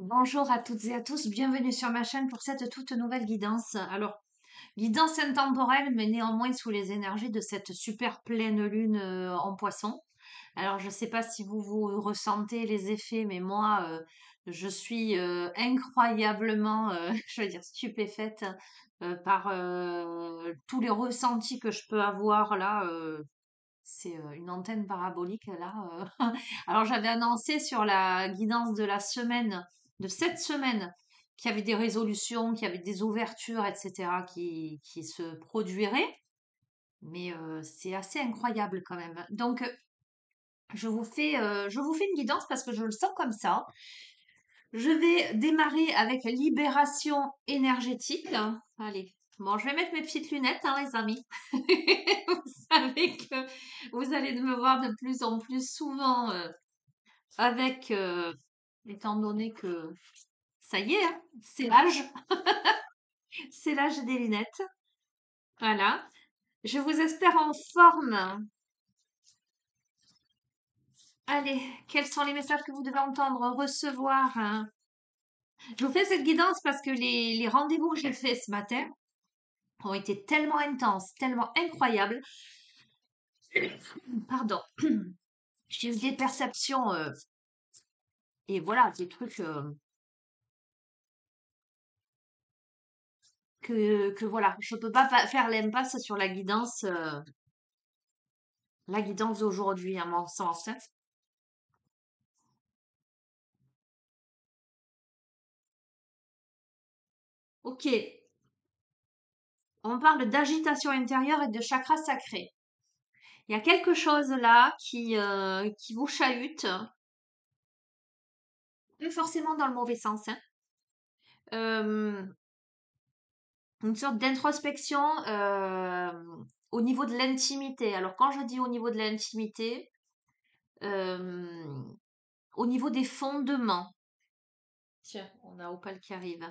Bonjour à toutes et à tous, bienvenue sur ma chaîne pour cette toute nouvelle guidance. Alors, guidance intemporelle, mais néanmoins sous les énergies de cette super pleine lune en poisson. Alors, je ne sais pas si vous ressentez les effets, mais moi, je suis incroyablement, je veux dire, stupéfaite par tous les ressentis que je peux avoir là. C'est une antenne parabolique là. Alors j'avais annoncé sur la guidance de la semaine, de cette semaine, qu'il y avait des résolutions, qu'il y avait des ouvertures, etc. qui se produiraient. Mais c'est assez incroyable quand même. Donc je vous fais une guidance parce que je le sens comme ça. Je vais démarrer avec libération énergétique. Allez, bon, je vais mettre mes petites lunettes, hein, les amis. Vous savez que vous allez me voir de plus en plus souvent avec, étant donné que ça y est, hein, c'est l'âge, c'est l'âge des lunettes. Voilà. Je vous espère en forme. Allez, quels sont les messages que vous devez entendre, recevoir, hein? Je vous fais cette guidance parce que les rendez-vous que j'ai faits ce matin ont été tellement intenses, tellement incroyables. Pardon. J'ai eu des perceptions et voilà, des trucs que voilà, je peux pas faire l'impasse sur la guidance d'aujourd'hui, à mon sens, hein. Ok, on parle d'agitation intérieure et de chakra sacré. Il y a quelque chose là qui vous chahute, pas forcément dans le mauvais sens, hein. Euh, une sorte d'introspection au niveau de l'intimité. Alors quand je dis au niveau de l'intimité, euh, au niveau des fondements. Tiens, on a Opal qui arrive.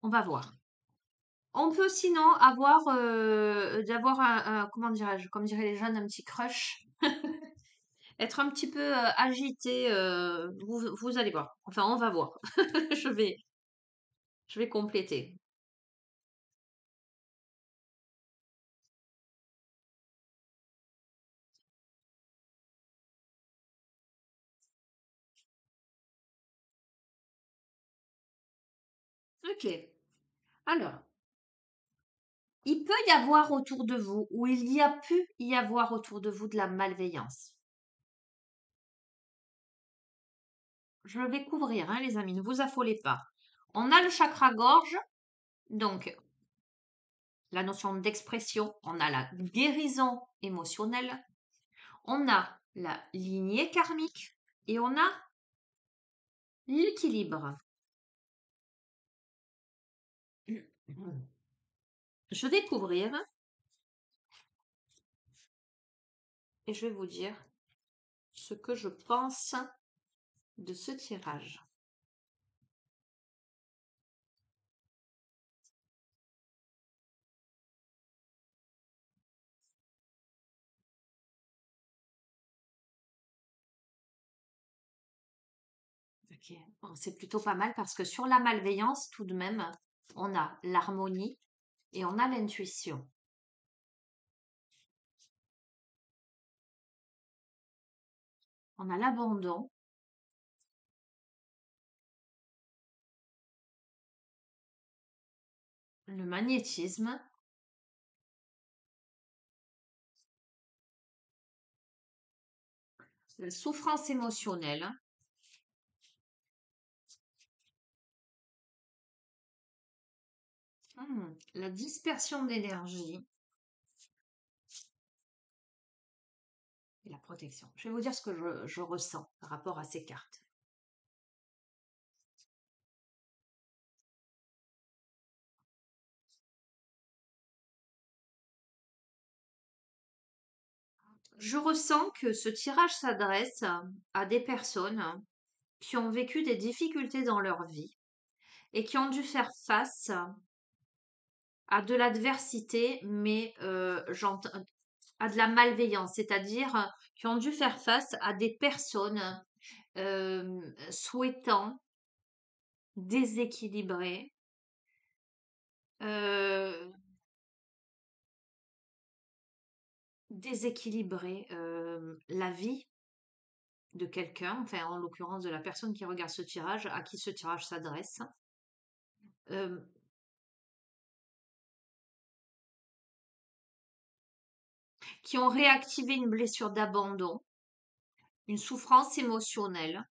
On va voir. On peut sinon avoir, d'avoir comment dirais-je, comme diraient les jeunes, un petit crush. Être un petit peu agité, vous allez voir. Enfin, on va voir. Je vais, je vais compléter. Ok. Alors, il peut y avoir autour de vous, ou il y a pu y avoir autour de vous de la malveillance. Je vais couvrir, hein, les amis, ne vous affolez pas. On a le chakra gorge, donc la notion d'expression, on a la guérison émotionnelle, on a la lignée karmique et on a l'équilibre. Je vais couvrir et je vais vous dire ce que je pense de ce tirage. Ok. Bon, c'est plutôt pas mal parce que sur la malveillance, tout de même, on a l'harmonie et on a l'intuition. On a l'abandon, le magnétisme, la souffrance émotionnelle, la dispersion d'énergie et la protection. Je vais vous dire ce que je ressens par rapport à ces cartes. Je ressens que ce tirage s'adresse à des personnes qui ont vécu des difficultés dans leur vie et qui ont dû faire face à de l'adversité, mais à de la malveillance, c'est-à-dire qui ont dû faire face à des personnes souhaitant déséquilibré, euh, la vie de quelqu'un, enfin en l'occurrence de la personne qui regarde ce tirage, à qui ce tirage s'adresse, euh, qui ont réactivé une blessure d'abandon, une souffrance émotionnelle,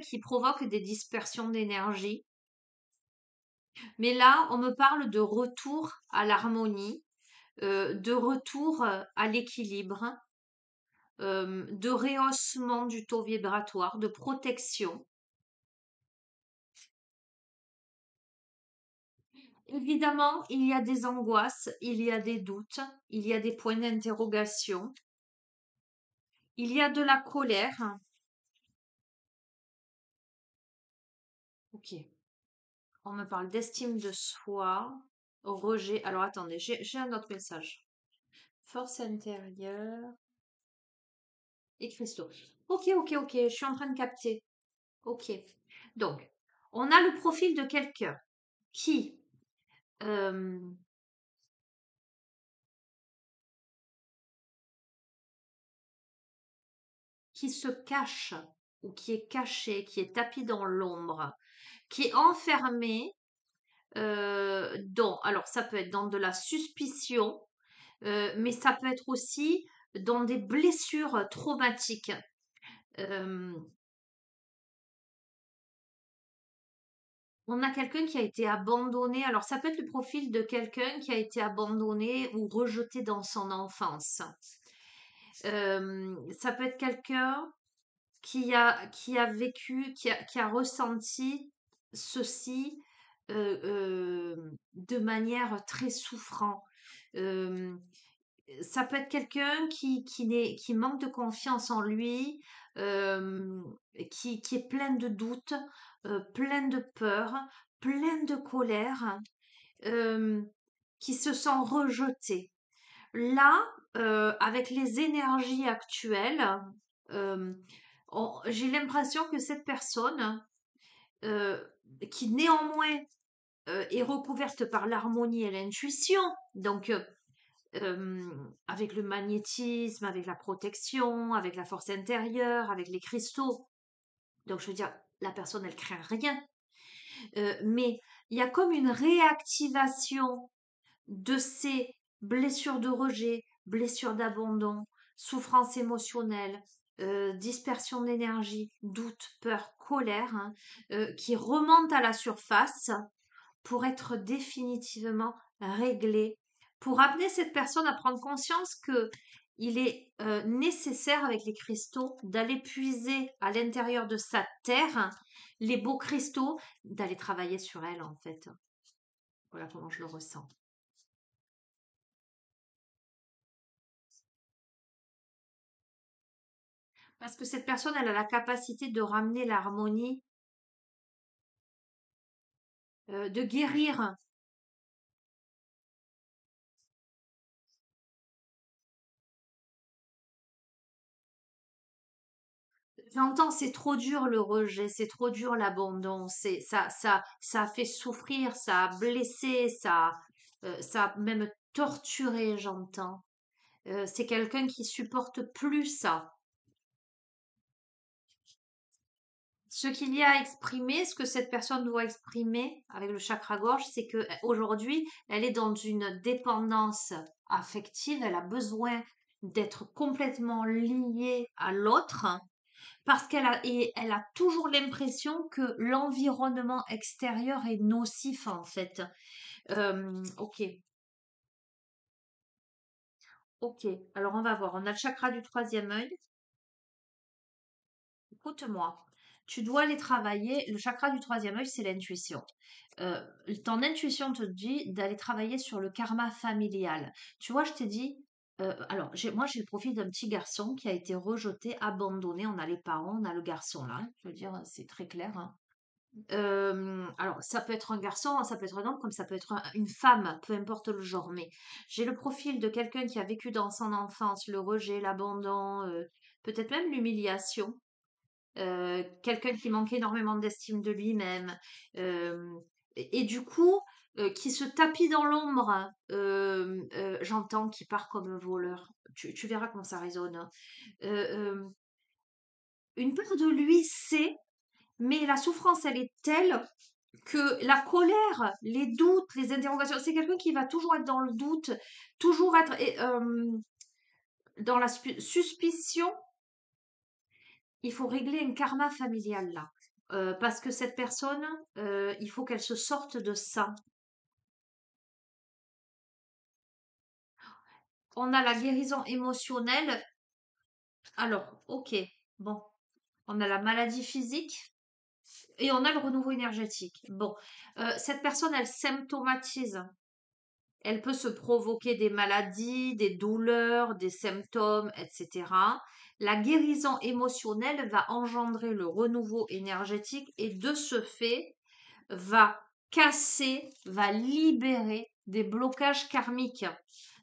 qui provoque des dispersions d'énergie. Mais là, on me parle de retour à l'harmonie, de retour à l'équilibre, de rehaussement du taux vibratoire, de protection. Évidemment, il y a des angoisses, il y a des doutes, il y a des points d'interrogation, il y a de la colère. Ok, on me parle d'estime de soi, rejet. Alors attendez, j'ai un autre message. Force intérieure et cristaux. Ok, ok, ok, je suis en train de capter. Ok. Donc, on a le profil de quelqu'un qui, euh, qui se cache ou qui est caché, qui est tapis dans l'ombre, qui est enfermé alors ça peut être dans de la suspicion, mais ça peut être aussi dans des blessures traumatiques. Euh, on a quelqu'un qui a été abandonné. Alors ça peut être le profil de quelqu'un qui a été abandonné ou rejeté dans son enfance. Ça peut être quelqu'un qui a vécu, qui a ressenti ceci de manière très souffrant. Euh, Ça peut être quelqu'un qui manque de confiance en lui, euh, qui est plein de doutes, plein de peur, plein de colère, euh, qui se sent rejeté. Là, avec les énergies actuelles, euh, j'ai l'impression que cette personne, euh, qui néanmoins est recouverte par l'harmonie et l'intuition, donc avec le magnétisme, avec la protection, avec la force intérieure, avec les cristaux. Donc je veux dire, la personne, elle craint rien. Mais il y a comme une réactivation de ces blessures de rejet, blessures d'abandon, souffrance émotionnelle, dispersion d'énergie, doute, peur, colère, hein, qui remontent à la surface pour être définitivement réglées, pour amener cette personne à prendre conscience que il est nécessaire avec les cristaux d'aller puiser à l'intérieur de sa terre les beaux cristaux, d'aller travailler sur elle en fait. Voilà comment je le ressens. Parce que cette personne, elle a la capacité de ramener l'harmonie, de guérir. J'entends, c'est trop dur le rejet, c'est trop dur l'abandon, ça a fait souffrir, ça a blessé, ça a même torturé, j'entends. C'est quelqu'un qui supporte plus ça. Ce qu'il y a à exprimer, ce que cette personne doit exprimer avec le chakra gorge, c'est que aujourd'hui, elle est dans une dépendance affective, elle a besoin d'être complètement liée à l'autre parce elle a toujours l'impression que l'environnement extérieur est nocif en fait. Ok, ok. Alors on va voir. On a le chakra du troisième œil. Écoute-moi, tu dois aller travailler. Le chakra du troisième œil, c'est l'intuition. Euh, Ton intuition te dit d'aller travailler sur le karma familial. Tu vois, je t'ai dit. Alors, moi, j'ai le profil d'un petit garçon qui a été rejeté, abandonné. On a les parents, on a le garçon là. Je veux dire, c'est très clair, hein. Alors, ça peut être un garçon, ça peut être un homme, comme ça peut être une femme, peu importe le genre. Mais j'ai le profil de quelqu'un qui a vécu dans son enfance le rejet, l'abandon, peut-être même l'humiliation. Quelqu'un qui manquait énormément d'estime de lui-même. Et du coup, qui se tapit dans l'ombre, hein. J'entends qui part comme un voleur. Tu verras comment ça résonne, hein. Euh, une part de lui sait, mais la souffrance, elle est telle que la colère, les doutes, les interrogations, c'est quelqu'un qui va toujours être dans le doute, toujours être dans la suspicion. Il faut régler un karma familial là. Parce que cette personne, il faut qu'elle se sorte de ça. On a la guérison émotionnelle. Alors, ok, bon, on a la maladie physique et on a le renouveau énergétique. Bon, cette personne, elle symptomatise. Elle peut se provoquer des maladies, des douleurs, des symptômes, etc. La guérison émotionnelle va engendrer le renouveau énergétique et de ce fait va casser, va libérer des blocages karmiques.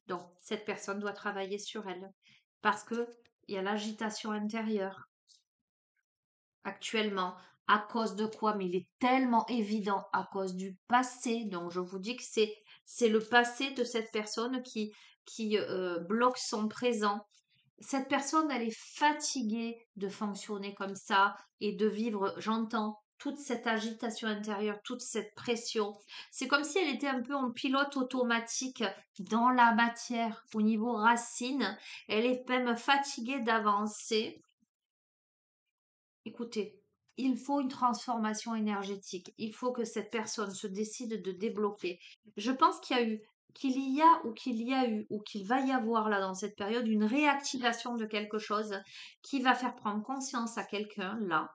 Donc, cette personne doit travailler sur elle parce que il y a l'agitation intérieure actuellement. À cause de quoi? Mais il est tellement évident à cause du passé. Donc, je vous dis que c'est le passé de cette personne qui bloque son présent. Cette personne, elle est fatiguée de fonctionner comme ça et de vivre, j'entends, toute cette agitation intérieure, toute cette pression. C'est comme si elle était un peu en pilote automatique dans la matière, au niveau racine. Elle est même fatiguée d'avancer. Écoutez, il faut une transformation énergétique. Il faut que cette personne se décide de débloquer. Je pense qu'il y a ou qu'il y a eu ou qu'il va y avoir là dans cette période une réactivation de quelque chose qui va faire prendre conscience à quelqu'un là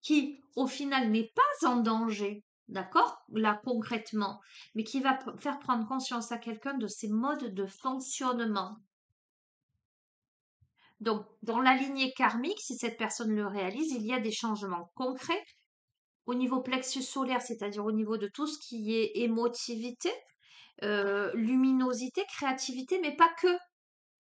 qui au final n'est pas en danger, d'accord, là concrètement, mais qui va faire prendre conscience à quelqu'un de ses modes de fonctionnement. Donc, dans la lignée karmique, si cette personne le réalise, il y a des changements concrets au niveau plexus solaire, c'est-à-dire au niveau de tout ce qui est émotivité, luminosité, créativité, mais pas que,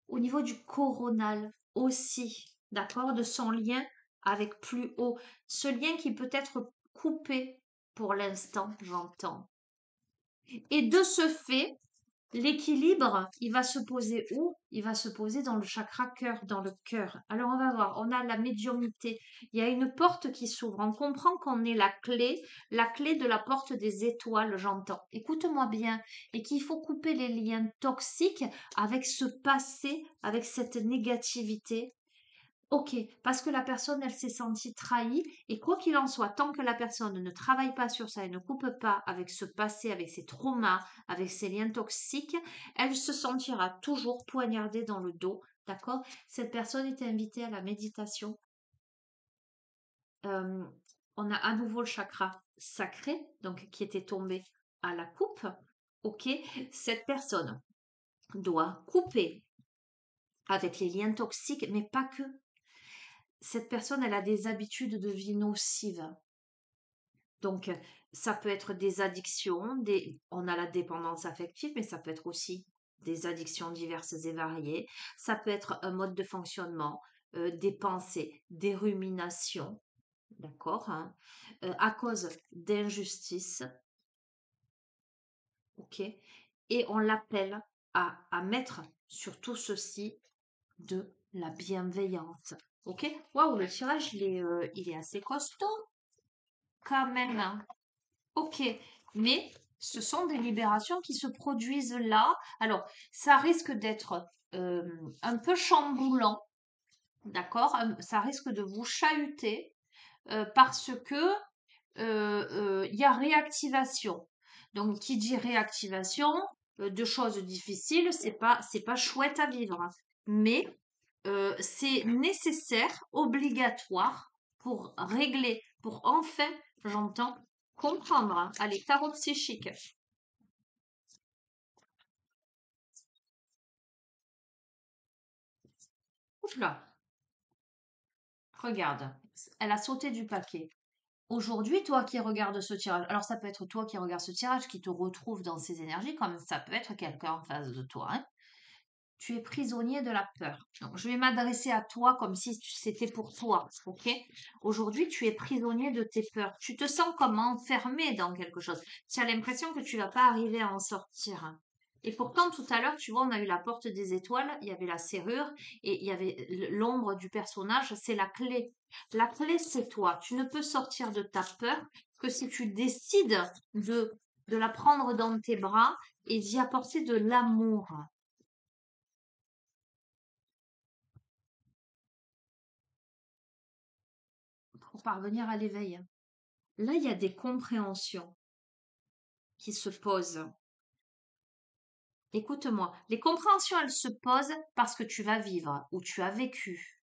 au niveau du coronal aussi, d'accord, de son lien avec plus haut, ce lien qui peut être coupé pour l'instant, j'entends. Et de ce fait, l'équilibre, il va se poser où? Il va se poser dans le chakra cœur, dans le cœur. Alors on va voir, on a la médiumnité. Il y a une porte qui s'ouvre. On comprend qu'on est la clé de la porte des étoiles, j'entends. Écoute-moi bien. Et qu'il faut couper les liens toxiques avec ce passé, avec cette négativité. Ok, parce que la personne, elle s'est sentie trahie, et quoi qu'il en soit, tant que la personne ne travaille pas sur ça et ne coupe pas avec ce passé, avec ses traumas, avec ses liens toxiques, elle se sentira toujours poignardée dans le dos, d'accord? Cette personne est invitée à la méditation. Euh, on a à nouveau le chakra sacré, donc qui était tombé à la coupe. Ok, cette personne doit couper avec les liens toxiques, mais pas que. Cette personne, elle a des habitudes de vie nocives. Donc, ça peut être des addictions, on a la dépendance affective, mais ça peut être aussi des addictions diverses et variées. Ça peut être un mode de fonctionnement, des pensées, des ruminations, d'accord, hein, à cause d'injustices, ok. Et on l'appelle à mettre sur tout ceci de la bienveillance, ok. Waouh, le tirage, il est assez costaud quand même, hein. Ok, mais ce sont des libérations qui se produisent là. Alors, ça risque d'être un peu chamboulant, d'accord? Ça risque de vous chahuter parce que il y a réactivation. Donc, qui dit réactivation de choses difficiles, c'est pas chouette à vivre, hein. Mais c'est nécessaire, obligatoire pour régler, pour enfin, j'entends, comprendre, hein. Allez, tarot psychique. Oula, regarde, elle a sauté du paquet. aujourd'hui, toi qui regardes ce tirage, alors ça peut être toi qui regardes ce tirage, qui te retrouve dans ces énergies, comme ça peut être quelqu'un en face de toi, hein. Tu es prisonnier de la peur. Donc, je vais m'adresser à toi comme si c'était pour toi, ok? Aujourd'hui, tu es prisonnier de tes peurs. Tu te sens comme enfermé dans quelque chose. Tu as l'impression que tu vas pas arriver à en sortir. Et pourtant, tout à l'heure, tu vois, on a eu la porte des étoiles, il y avait la serrure et il y avait l'ombre du personnage, c'est la clé. La clé, c'est toi. Tu ne peux sortir de ta peur que si tu décides de la prendre dans tes bras et d'y apporter de l'amour. Pour parvenir à l'éveil. Là, il y a des compréhensions qui se posent. Écoute-moi, les compréhensions, elles se posent parce que tu vas vivre ou tu as vécu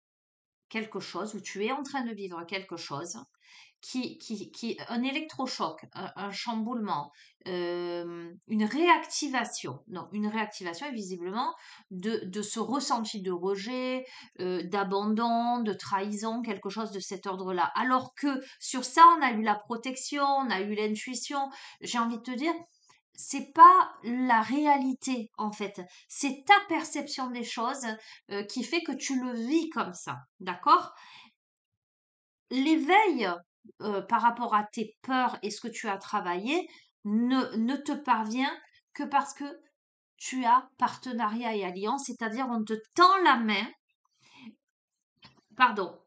quelque chose ou tu es en train de vivre quelque chose un électrochoc, un chamboulement, une réactivation, non, une réactivation est visiblement de ce ressenti de rejet, d'abandon, de trahison, quelque chose de cet ordre-là. Alors que sur ça, on a eu la protection, on a eu l'intuition. J'ai envie de te dire, c'est pas la réalité en fait, c'est ta perception des choses qui fait que tu le vis comme ça, d'accord? L'éveil par rapport à tes peurs et ce que tu as travaillé ne te parvient que parce que tu as partenariat et alliance, c'est-à-dire on te tend la main, pardon,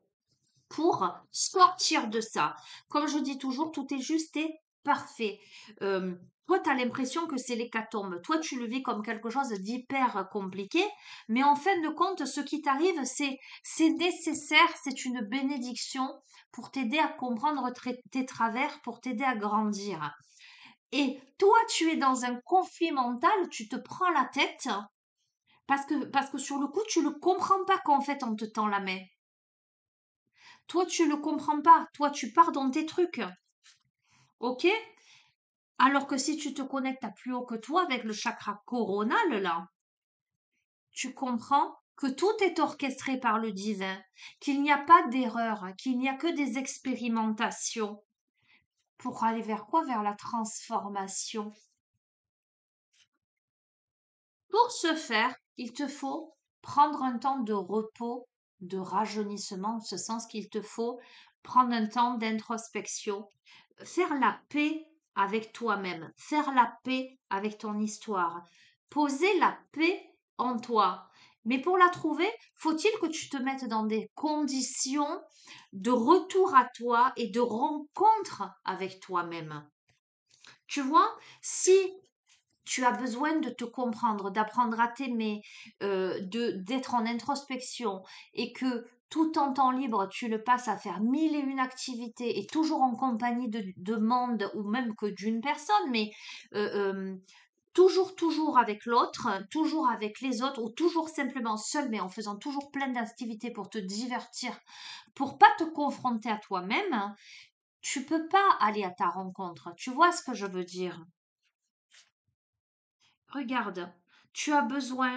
pour sortir de ça. Comme je dis toujours, tout est juste et parfait. Toi, tu as l'impression que c'est l'hécatombe. Toi, tu le vis comme quelque chose d'hyper compliqué, mais en fin de compte, ce qui t'arrive, c'est nécessaire, c'est une bénédiction pour t'aider à comprendre tes travers, pour t'aider à grandir. Et toi, tu es dans un conflit mental, tu te prends la tête parce que sur le coup, tu ne comprends pas qu'en fait, on te tend la main. Toi, tu ne le comprends pas. Toi, tu pars dans tes trucs. OK? Alors que si tu te connectes à plus haut que toi avec le chakra coronal, là, tu comprends que tout est orchestré par le divin, qu'il n'y a pas d'erreur, qu'il n'y a que des expérimentations pour aller vers quoi? Vers la transformation. Pour ce faire, il te faut prendre un temps de repos, de rajeunissement, en ce sens qu'il te faut prendre un temps d'introspection, faire la paix avec toi-même, faire la paix avec ton histoire, poser la paix en toi. Mais pour la trouver, faut-il que tu te mettes dans des conditions de retour à toi et de rencontre avec toi-même. Tu vois, si tu as besoin de te comprendre, d'apprendre à t'aimer, d'être en introspection et que tout ton temps libre, tu le passes à faire mille et une activités et toujours en compagnie de monde ou même que d'une personne, mais toujours avec l'autre, toujours avec les autres ou toujours simplement seul, mais en faisant toujours plein d'activités pour te divertir, pour pas te confronter à toi-même, hein, tu peux pas aller à ta rencontre. Tu vois ce que je veux dire? Regarde, tu as besoin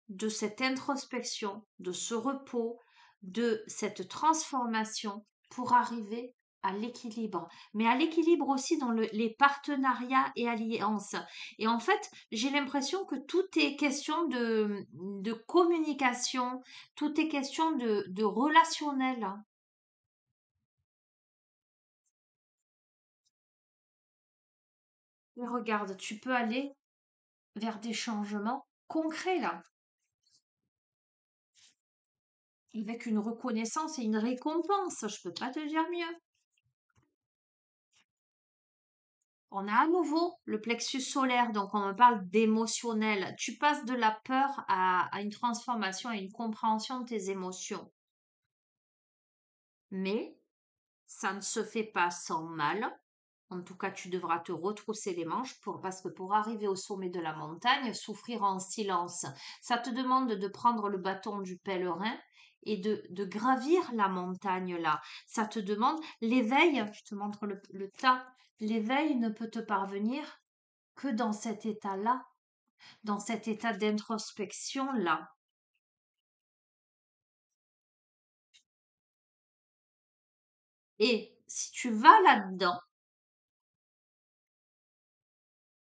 de cette introspection, de ce repos, de cette transformation pour arriver à l'équilibre, mais à l'équilibre aussi dans les partenariats et alliances. Et en fait, j'ai l'impression que tout est question de communication, tout est question de relationnel. Et regarde, tu peux aller vers des changements concrets là. Avec une reconnaissance et une récompense, je peux pas te dire mieux. On a à nouveau le plexus solaire, donc on me parle d'émotionnel. Tu passes de la peur à une transformation, à une compréhension de tes émotions. Mais ça ne se fait pas sans mal. En tout cas, tu devras te retrousser les manches parce que pour arriver au sommet de la montagne, souffrir en silence, ça te demande de prendre le bâton du pèlerin et de gravir la montagne là. Ça te demande l'éveil, je te montre le tas, l'éveil ne peut te parvenir que dans cet état-là, dans cet état d'introspection là. Et si tu vas là-dedans,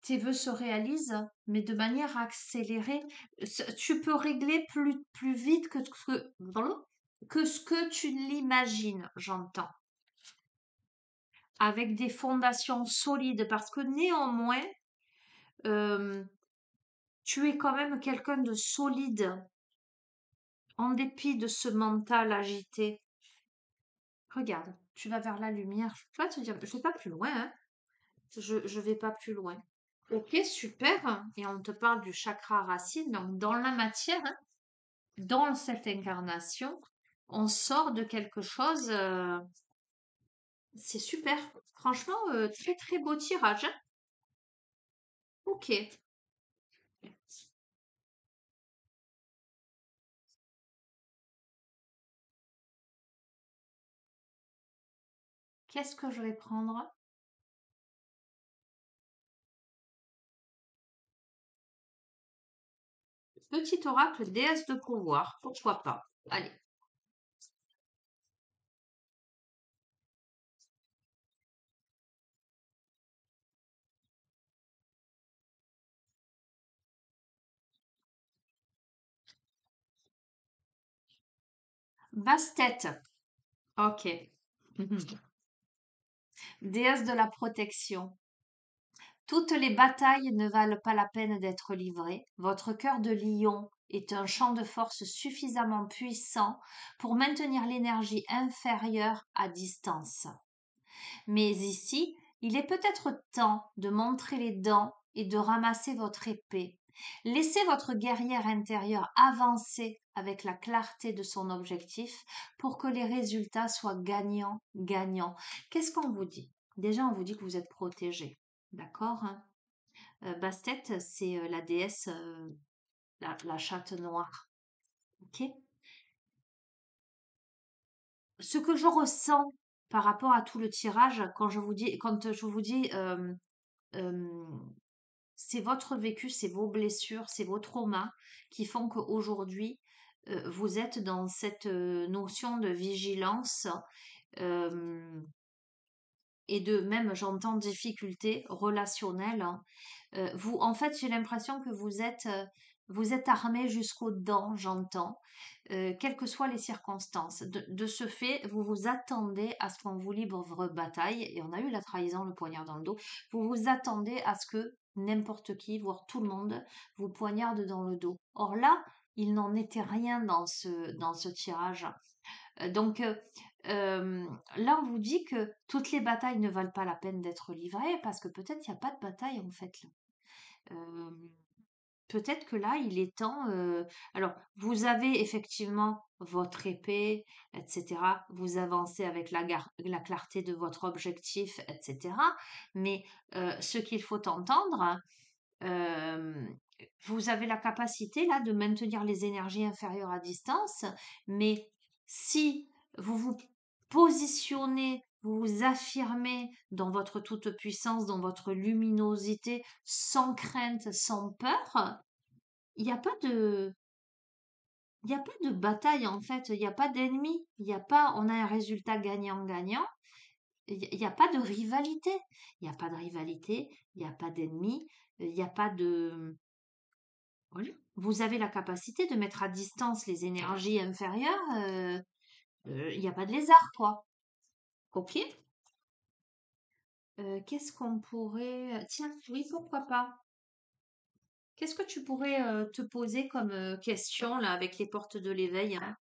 tes vœux se réalisent, mais de manière accélérée. Tu peux régler plus vite que ce que tu l'imagines, j'entends. Avec des fondations solides, parce que néanmoins, euh, tu es quand même quelqu'un de solide, en dépit de ce mental agité. Regarde, tu vas vers la lumière. Je vais te dire, je vais pas plus loin, hein. Je vais pas plus loin. Ok, super. Et on te parle du chakra racine. Donc, dans la matière, hein, dans cette incarnation, on sort de quelque chose. C'est super. Franchement, très très beau tirage, hein. Ok. Qu'est-ce que je vais prendre? Petit oracle, déesse de pouvoir. Pourquoi pas? Allez. Bastet. Ok. Déesse de la protection. Toutes les batailles ne valent pas la peine d'être livrées. Votre cœur de lion est un champ de force suffisamment puissant pour maintenir l'énergie inférieure à distance. Mais ici, il est peut-être temps de montrer les dents et de ramasser votre épée. Laissez votre guerrière intérieure avancer avec la clarté de son objectif pour que les résultats soient gagnants-gagnants. Qu'est-ce qu'on vous dit? Déjà, on vous dit que vous êtes protégé. D'accord, hein? Bastet, c'est la déesse, la chatte noire. Ok. Ce que je ressens par rapport à tout le tirage, quand je vous dis, euh, c'est votre vécu, c'est vos blessures, c'est vos traumas qui font qu'aujourd'hui, vous êtes dans cette notion de vigilance euh, et de même, j'entends, difficulté relationnelle, hein. Vous, en fait, j'ai l'impression que vous êtes armé jusqu'aux dents, j'entends, quelles que soient les circonstances. De ce fait, vous vous attendez à ce qu'on vous livre bataille, et on a eu la trahison, le poignard dans le dos, vous vous attendez à ce que n'importe qui, voire tout le monde, vous poignarde dans le dos. Or là, il n'en était rien dans ce tirage. Donc là, on vous dit que toutes les batailles ne valent pas la peine d'être livrées, parce que peut-être il n'y a pas de bataille en fait là. Euh, Peut-être que là, il est temps. Alors, vous avez effectivement votre épée, etc. Vous avancez avec la clarté de votre objectif, etc. Mais ce qu'il faut entendre, euh, vous avez la capacité là de maintenir les énergies inférieures à distance, mais si vous vous positionnez, vous vous affirmez dans votre toute-puissance, dans votre luminosité, sans crainte, sans peur, il n'y a pas de, il y a pas de bataille en fait, il n'y a pas d'ennemi, il y a pas, on a un résultat gagnant-gagnant, il n'y a pas de rivalité, il n'y a pas de rivalité, il n'y a pas d'ennemi, il n'y a pas de, voilà. Vous avez la capacité de mettre à distance les énergies inférieures, il n'y a pas de lézard quoi, ok? Qu'est-ce qu'on pourrait, tiens, oui, pourquoi pas? Qu'est-ce que tu pourrais te poser comme question là avec les portes de l'éveil, hein?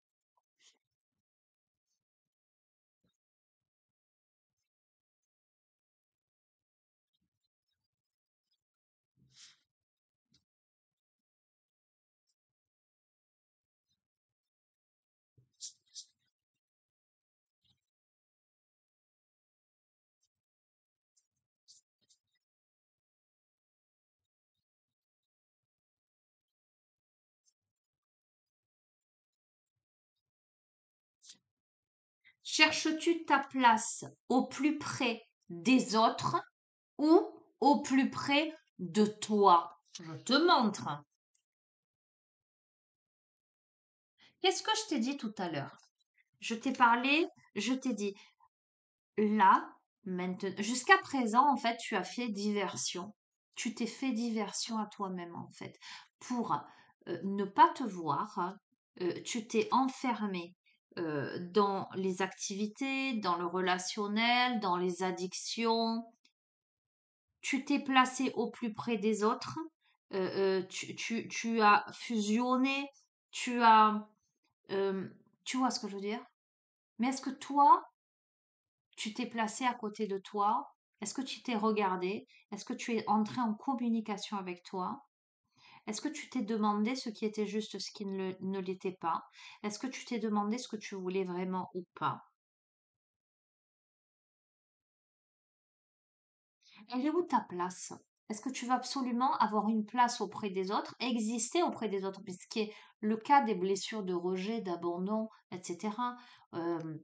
Cherches-tu ta place au plus près des autres ou au plus près de toi? Je te montre. Qu'est-ce que je t'ai dit tout à l'heure? Je t'ai parlé, je t'ai dit, là, maintenant, jusqu'à présent, en fait, tu as fait diversion. Tu t'es fait diversion à toi-même, en fait, pour ne pas te voir. Tu t'es enfermé dans les activités, dans le relationnel, dans les addictions. Tu t'es placé au plus près des autres. Tu as fusionné. Tu as... euh, tu vois ce que je veux dire? Mais est-ce que toi, tu t'es placé à côté de toi? Est-ce que tu t'es regardé? Est-ce que tu es entré en communication avec toi? Est-ce que tu t'es demandé ce qui était juste, ce qui ne l'était pas? Est-ce que tu t'es demandé ce que tu voulais vraiment ou pas? Elle est où ta place? Est-ce que tu veux absolument avoir une place auprès des autres, exister auprès des autres, puisque le cas des blessures de rejet, d'abandon, etc. euh,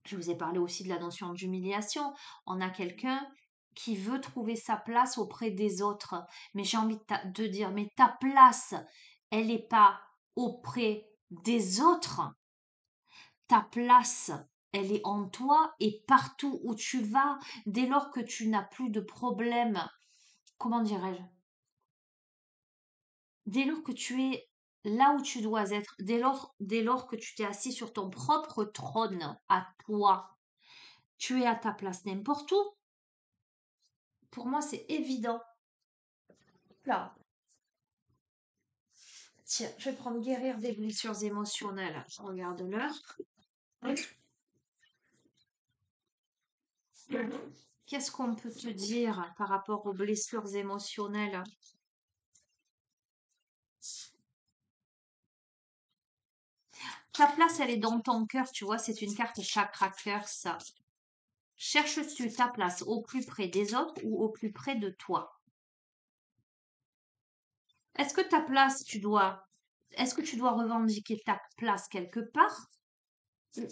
je vous ai parlé aussi de la notion d'humiliation. On a quelqu'un qui veut trouver sa place auprès des autres. Mais j'ai envie de dire, mais ta place, elle n'est pas auprès des autres. Ta place, elle est en toi et partout où tu vas, dès lors que tu n'as plus de problème, comment dirais-je, dès lors que tu es là où tu dois être, dès lors que tu t'es assis sur ton propre trône à toi, tu es à ta place n'importe où. Pour moi, c'est évident. Là, tiens, je vais prendre guérir des blessures émotionnelles. Je regarde l'heure. Qu'est-ce qu'on peut te dire par rapport aux blessures émotionnelles? Ta place, elle est dans ton cœur, tu vois, c'est une carte chakra cœur, ça. Cherches-tu ta place au plus près des autres ou au plus près de toi? Est-ce que ta place, est-ce que tu dois revendiquer ta place quelque part?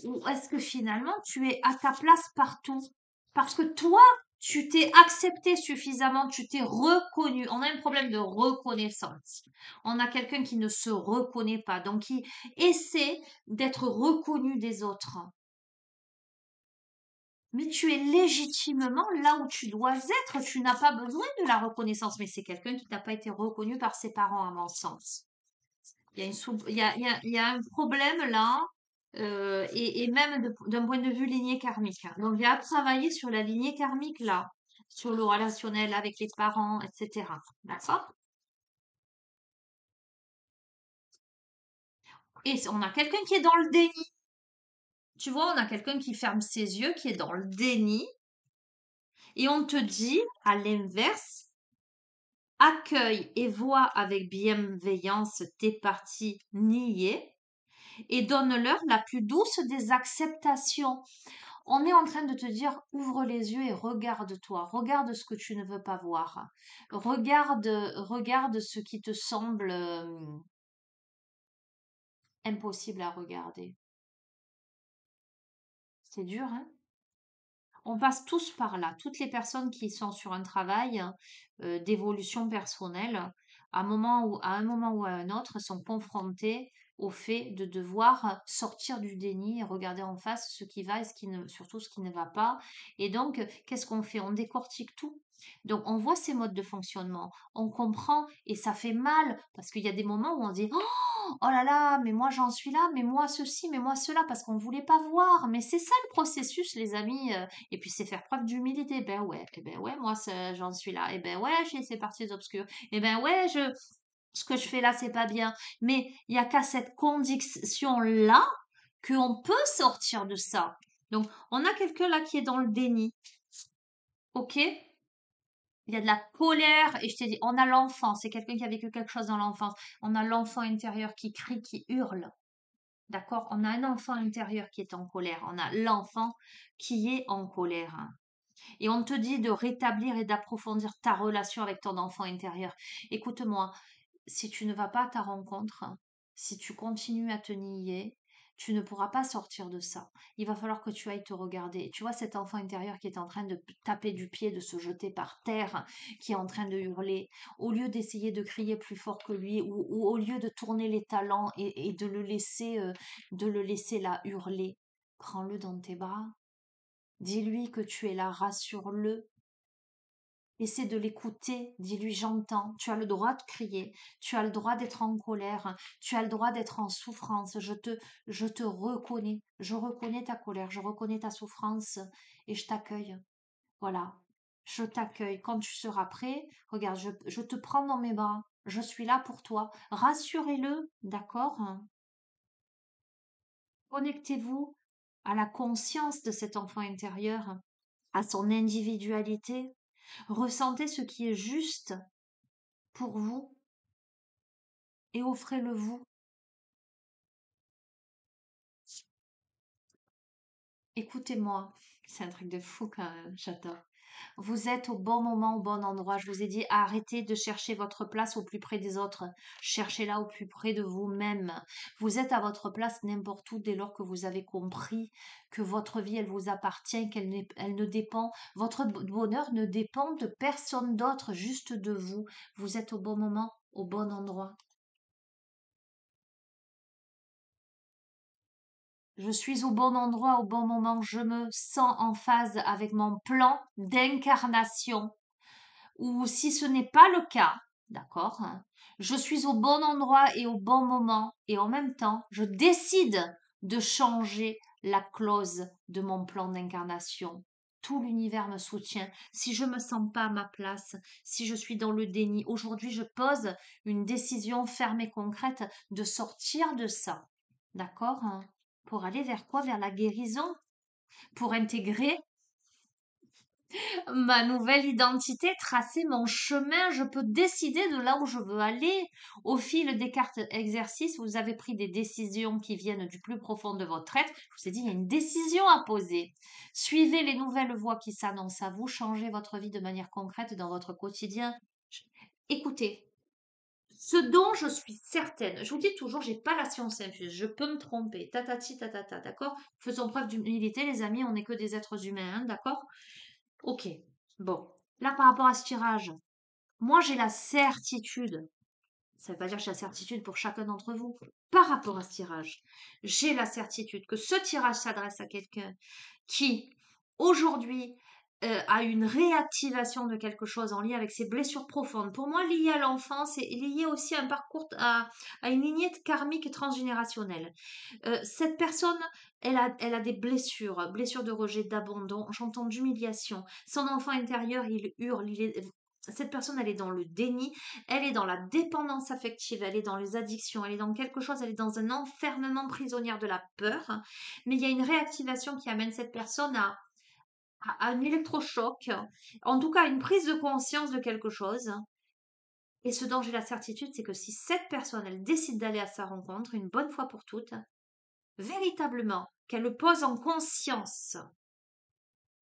Ou est-ce que finalement, tu es à ta place partout? Parce que toi, tu t'es accepté suffisamment, tu t'es reconnu. On a un problème de reconnaissance. On a quelqu'un qui ne se reconnaît pas, donc qui essaie d'être reconnu des autres. Mais tu es légitimement là où tu dois être. Tu n'as pas besoin de la reconnaissance. Mais c'est quelqu'un qui n'a pas été reconnu par ses parents, à mon sens. Il y a, il y a un problème là, et même d'un point de vue lignée karmique. Donc, j'ai à travailler sur la lignée karmique là, sur le relationnel avec les parents, etc. D'accord? Et on a quelqu'un qui est dans le déni. Tu vois, on a quelqu'un qui ferme ses yeux, qui est dans le déni. Et on te dit, à l'inverse, accueille et vois avec bienveillance tes parties niées et donne-leur la plus douce des acceptations. On est en train de te dire, ouvre les yeux et regarde-toi, regarde ce que tu ne veux pas voir, regarde ce qui te semble impossible à regarder. C'est dur, hein? On passe tous par là. Toutes les personnes qui sont sur un travail d'évolution personnelle, à un moment ou à un autre, sont confrontées au fait de devoir sortir du déni et regarder en face ce qui va et surtout ce qui ne va pas. Et donc, qu'est-ce qu'on fait? On décortique tout. Donc, on voit ces modes de fonctionnement, on comprend et ça fait mal parce qu'il y a des moments où on dit oh là là, mais moi j'en suis là, mais moi ceci, mais moi cela, parce qu'on ne voulait pas voir. Mais c'est ça le processus, les amis. Et puis c'est faire preuve d'humilité. Ben ouais, moi j'en suis là. Et ben ouais, j'ai ces parties obscures. Et ben ouais, ce que je fais là, c'est pas bien. Mais il n'y a qu'à cette condition-là qu'on peut sortir de ça. Donc, on a quelqu'un là qui est dans le déni. Ok? Il y a de la colère, et je t'ai dit, on a l'enfant, c'est quelqu'un qui a vécu quelque chose dans l'enfance. On a l'enfant intérieur qui crie, qui hurle. D'accord? On a un enfant intérieur qui est en colère. On a l'enfant qui est en colère. Et on te dit de rétablir et d'approfondir ta relation avec ton enfant intérieur. Écoute-moi, si tu ne vas pas à ta rencontre, si tu continues à te nier, tu ne pourras pas sortir de ça. Il va falloir que tu ailles te regarder. Tu vois cet enfant intérieur qui est en train de taper du pied, de se jeter par terre, qui est en train de hurler. Au lieu d'essayer de crier plus fort que lui, ou au lieu de tourner les talons et de le laisser là hurler, prends-le dans tes bras Dis-lui que tu es là, rassure-le. Essaie de l'écouter, dis-lui j'entends, tu as le droit de crier, tu as le droit d'être en colère, tu as le droit d'être en souffrance, je te reconnais, je reconnais ta colère, je reconnais ta souffrance et je t'accueille. Voilà, je t'accueille. Quand tu seras prêt, regarde, je te prends dans mes bras, je suis là pour toi. Rassurez-le, d'accord? Connectez-vous à la conscience de cet enfant intérieur, à son individualité. Ressentez ce qui est juste pour vous et offrez-le vous. Écoutez-moi, c'est un truc de fou quand même, j'adore. Vous êtes au bon moment, au bon endroit. Je vous ai dit, arrêtez de chercher votre place au plus près des autres. Cherchez-la au plus près de vous-même. Vous êtes à votre place n'importe où dès lors que vous avez compris que votre vie, elle vous appartient, elle ne dépend, votre bonheur ne dépend de personne d'autre, juste de vous. Vous êtes au bon moment, au bon endroit. Je suis au bon endroit au bon moment. Je me sens en phase avec mon plan d'incarnation. Ou si ce n'est pas le cas, d'accord, hein, je suis au bon endroit et au bon moment. Et en même temps, je décide de changer la clause de mon plan d'incarnation. Tout l'univers me soutient. Si je me sens pas à ma place, si je suis dans le déni, aujourd'hui je pose une décision ferme et concrète de sortir de ça. D'accord, hein. Pour aller vers quoi? Vers la guérison, pour intégrer ma nouvelle identité, tracer mon chemin, je peux décider de là où je veux aller. Au fil des cartes exercices, vous avez pris des décisions qui viennent du plus profond de votre être. Je vous ai dit, il y a une décision à poser. Suivez les nouvelles voies qui s'annoncent à vous, changez votre vie de manière concrète dans votre quotidien. Écoutez, ce dont je suis certaine, je vous dis toujours, j'ai pas la science infuse, je peux me tromper, tatati tatata, d'accord? Faisons preuve d'humilité, les amis, on n'est que des êtres humains, hein, d'accord? Ok, bon, là par rapport à ce tirage, moi j'ai la certitude, ça ne veut pas dire que j'ai la certitude pour chacun d'entre vous, par rapport à ce tirage, j'ai la certitude que ce tirage s'adresse à quelqu'un qui aujourd'hui a une réactivation de quelque chose en lien avec ses blessures profondes. Pour moi, lié à l'enfance et lié aussi à un parcours, à une lignée karmique transgénérationnelle. Cette personne, elle a des blessures, blessures de rejet, d'abandon, j'entends d'humiliation. Son enfant intérieur, il hurle, cette personne, elle est dans le déni, elle est dans la dépendance affective, elle est dans les addictions, elle est dans quelque chose, elle est dans un enfermement prisonnière de la peur. Mais il y a une réactivation qui amène cette personne à un électrochoc, en tout cas à une prise de conscience de quelque chose. Et ce dont j'ai la certitude, c'est que si cette personne, elle décide d'aller à sa rencontre, une bonne fois pour toutes, véritablement, qu'elle le pose en conscience,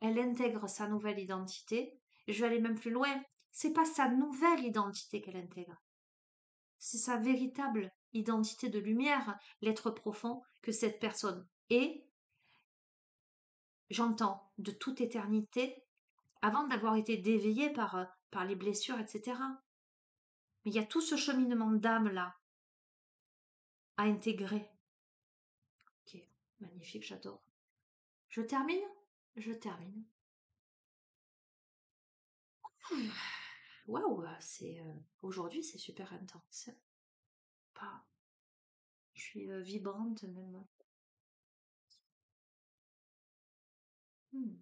elle intègre sa nouvelle identité. Et je vais aller même plus loin. C'est pas sa nouvelle identité qu'elle intègre. C'est sa véritable identité de lumière, l'être profond que cette personne est, j'entends, de toute éternité, avant d'avoir été déveillée par les blessures, etc. Mais il y a tout ce cheminement d'âme-là à intégrer. Ok, magnifique, j'adore. Je termine? Je termine. Waouh, c'est aujourd'hui c'est super intense. Pas, je suis vibrante même. Hmm.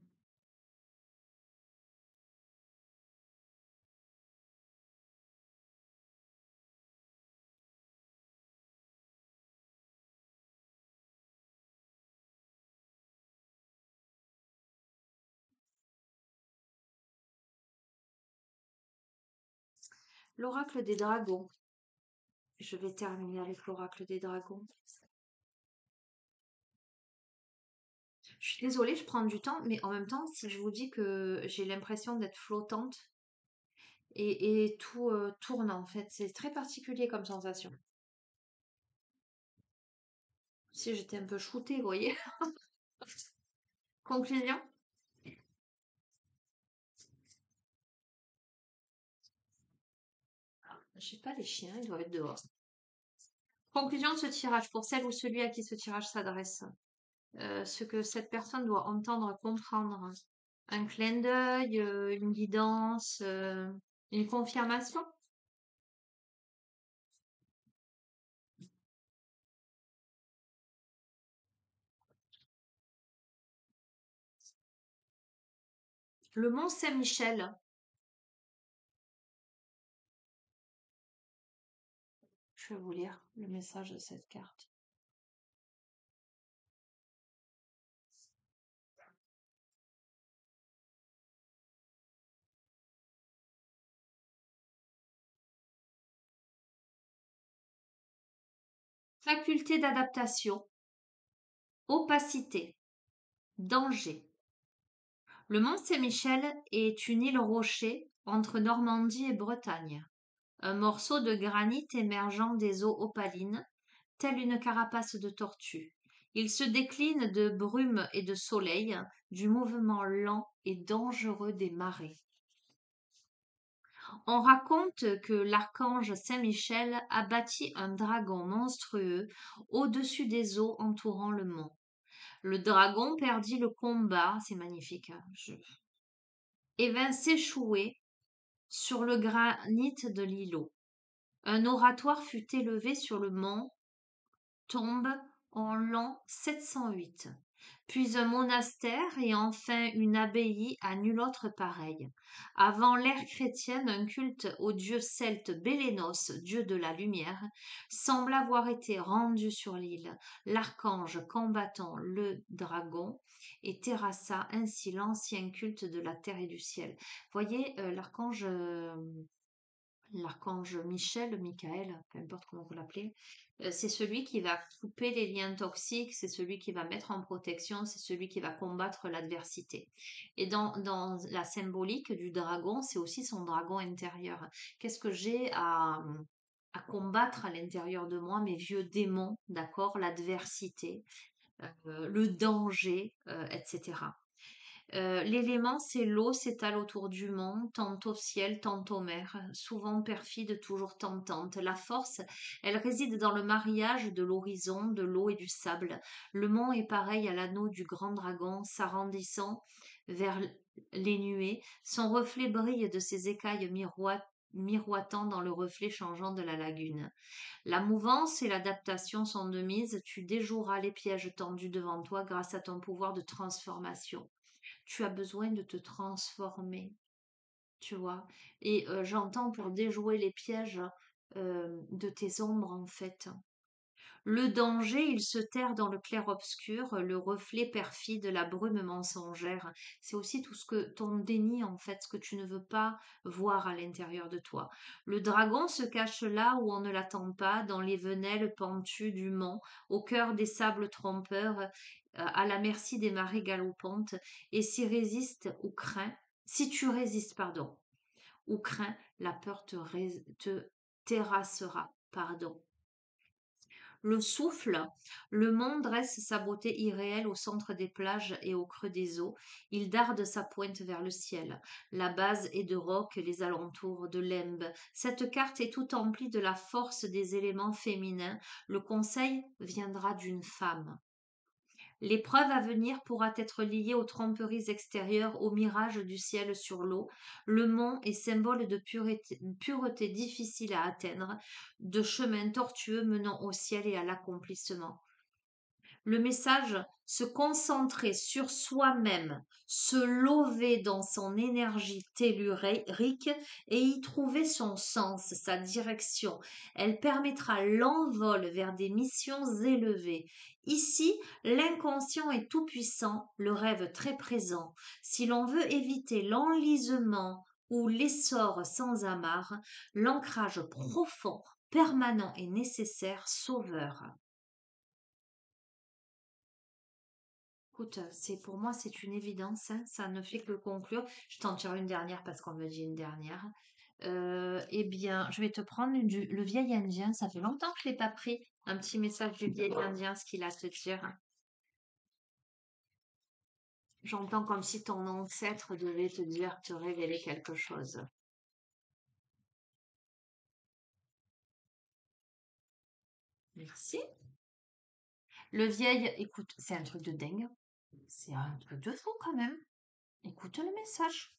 L'oracle des dragons. Je vais terminer avec l'oracle des dragons. Je suis désolée, je prends du temps, mais en même temps, si je vous dis que j'ai l'impression d'être flottante et tout tourne en fait, c'est très particulier comme sensation. Si j'étais un peu shootée, vous voyez. Conclusion, je sais pas, les chiens, ils doivent être dehors. Conclusion de ce tirage, pour celle ou celui à qui ce tirage s'adresse. ce que cette personne doit entendre, comprendre. Un clin d'œil, une guidance, une confirmation. Le Mont Saint-Michel, je vais vous lire le message de cette carte. Faculté d'adaptation, opacité, danger. Le Mont Saint-Michel est une île rocher entre Normandie et Bretagne. Un morceau de granit émergeant des eaux opalines, telle une carapace de tortue. Il se décline de brume et de soleil, du mouvement lent et dangereux des marées. On raconte que l'archange Saint-Michel a bâti un dragon monstrueux au-dessus des eaux entourant le mont. Le dragon perdit le combat, c'est magnifique, hein, et vint s'échouer sur le granit de l'îlot. Un oratoire fut élevé sur le mont Tombe en l'an 708, puis un monastère et enfin une abbaye à nul autre pareil. Avant l'ère chrétienne, un culte au dieu celte Bélénos, dieu de la lumière, semble avoir été rendu sur l'île. L'archange combattant le dragon et terrassa ainsi l'ancien culte de la terre et du ciel. Voyez, l'archange Michel, Michael, peu importe comment vous l'appelez, c'est celui qui va couper les liens toxiques, c'est celui qui va mettre en protection, c'est celui qui va combattre l'adversité. Et dans la symbolique du dragon, c'est aussi son dragon intérieur. Qu'est-ce que j'ai à combattre à l'intérieur de moi, mes vieux démons, d'accord, l'adversité, le danger, etc. L'élément, c'est l'eau s'étale autour du mont, tantôt ciel, tantôt mer, souvent perfide, toujours tentante. La force, elle réside dans le mariage de l'horizon, de l'eau et du sable. Le mont est pareil à l'anneau du grand dragon, s'arrondissant vers les nuées. Son reflet brille de ses écailles miroitant dans le reflet changeant de la lagune. La mouvance et l'adaptation sont de mise, tu déjoueras les pièges tendus devant toi grâce à ton pouvoir de transformation. Tu as besoin de te transformer, tu vois. Et j'entends pour déjouer les pièges de tes ombres, en fait. Le danger, il se terre dans le clair-obscur, le reflet perfide, la brume mensongère. C'est aussi tout ce que ton déni, en fait, ce que tu ne veux pas voir à l'intérieur de toi. Le dragon se cache là où on ne l'attend pas, dans les venelles pentues du mont, au cœur des sables trompeurs, à la merci des marées galopantes, et s'y résiste ou craint, si tu résistes, pardon, ou crains, la peur te terrassera, pardon. Le souffle, le monde dresse sa beauté irréelle au centre des plages et au creux des eaux. Il darde sa pointe vers le ciel. La base est de roc, les alentours de lembe. Cette carte est tout emplie de la force des éléments féminins. Le conseil viendra d'une femme. L'épreuve à venir pourra être liée aux tromperies extérieures, au mirage du ciel sur l'eau. Le mont est symbole de pureté difficile à atteindre, de chemin tortueux menant au ciel et à l'accomplissement. Le message, se concentrer sur soi-même, se lever dans son énergie tellurique et y trouver son sens, sa direction. Elle permettra l'envol vers des missions élevées. Ici, l'inconscient est tout puissant, le rêve très présent. Si l'on veut éviter l'enlisement ou l'essor sans amarre, l'ancrage profond, permanent et nécessaire, sauveur. Écoute, pour moi, c'est une évidence, hein, ça ne fait que conclure. Je t'en tire une dernière parce qu'on me dit une dernière. Eh bien, je vais te prendre le vieil Indien. Ça fait longtemps que je l'ai pas pris. Un petit message du vieil Indien, ce qu'il a à te dire. J'entends comme si ton ancêtre devait te dire, te révéler quelque chose. Merci. Le vieil, écoute, c'est un truc de dingue. C'est un truc de fou quand même. Écoute le message.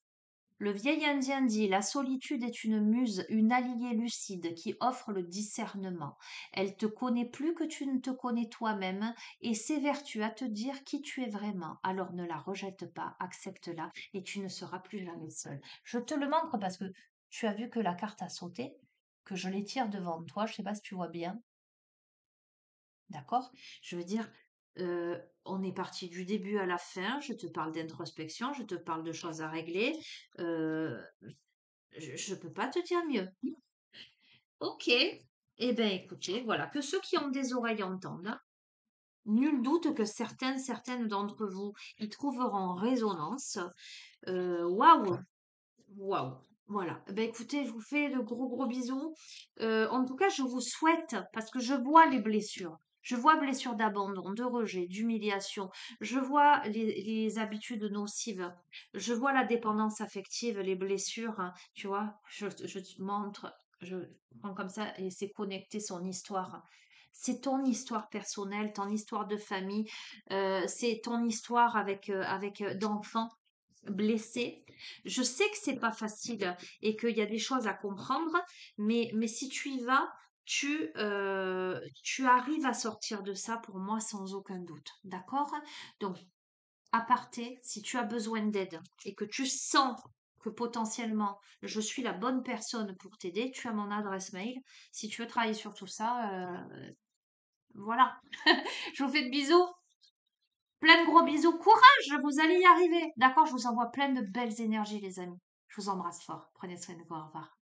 Le vieil Indien dit: La solitude est une muse, une alliée lucide qui offre le discernement. Elle te connaît plus que tu ne te connais toi-même et s'évertue à te dire qui tu es vraiment. Alors ne la rejette pas, accepte-la et tu ne seras plus jamais seul. Je te le montre parce que tu as vu que la carte a sauté, que je l'étire devant toi. Je sais pas si tu vois bien. D'accord? Je veux dire, on est parti du début à la fin. Je te parle d'introspection, je te parle de choses à régler. Euh, je peux pas te dire mieux. Ok. Eh bien, écoutez, voilà, que ceux qui ont des oreilles entendent, hein. Nul doute que certaines d'entre vous y trouveront résonance. Waouh, waouh. Voilà. Eh ben, écoutez, je vous fais de gros bisous. En tout cas, je vous souhaite, parce que je vois les blessures. Je vois blessures d'abandon, de rejet, d'humiliation. Je vois les habitudes nocives. Je vois la dépendance affective, les blessures, hein. Tu vois, je te montre, je prends comme ça et c'est connecter son histoire. C'est ton histoire personnelle, ton histoire de famille, c'est ton histoire avec d'enfants blessé. Je sais que c'est pas facile et qu'il y a des choses à comprendre, mais si tu y vas, tu arrives à sortir de ça pour moi sans aucun doute. D'accord? Donc, aparté, si tu as besoin d'aide et que tu sens que potentiellement je suis la bonne personne pour t'aider, tu as mon adresse mail. Si tu veux travailler sur tout ça, voilà. Je vous fais de bisous. Plein de gros bisous. Courage, vous allez y arriver. D'accord, je vous envoie plein de belles énergies, les amis. Je vous embrasse fort. Prenez soin de vous. Au revoir.